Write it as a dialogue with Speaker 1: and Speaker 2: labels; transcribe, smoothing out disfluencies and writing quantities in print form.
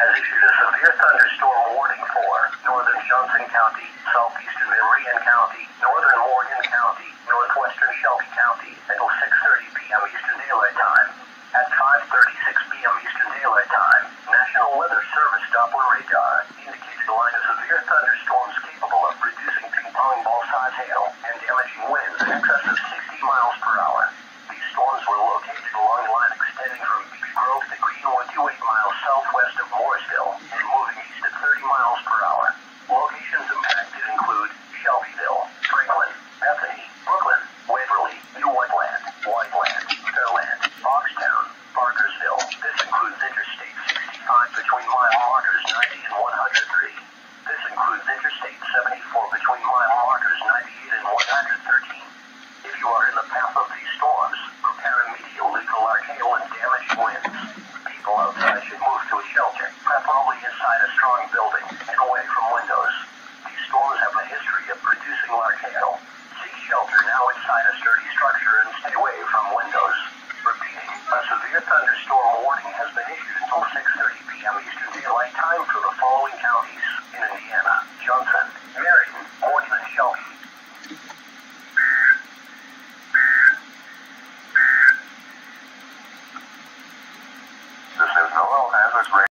Speaker 1: has issued a severe thunderstorm warning for northern Johnson County, southeastern Marion County, northern Morgan County, northwestern Shelby County until 6:30 p.m. Eastern Daylight Time. At 5:36 p.m. Eastern Daylight Time, National Weather Service Doppler radar indicated a line of severe thunderstorms capable of producing ping-pong ball-size hail and damaging winds in excess of 60 miles per hour. These storms were located along a line extending from Beach Grove to Greenwood, 28 miles southwest of Mooresville, and moving east at 30 miles per hour. Locations impacted include Shelbyville, Franklin, Bethany, Brooklyn, Waverly, New Whiteland, Fairland, Foxtown, Parkersville. This includes Interstate 65 between mile markers 90 and 103. This includes Interstate 74 between mile markers 98 and 113. If you are in the path of these storms, prepare immediately for large hail and damaging winds. People outside should move to a shelter, preferably inside a strong building and away from windows. These storms have a history of producing large hail. Seek shelter now inside a sturdy structure and stay away from windows. Repeating, a severe thunderstorm warning has been issued until 6:30 p.m. Eastern Daylight Time for the following counties in Indiana: Johnson,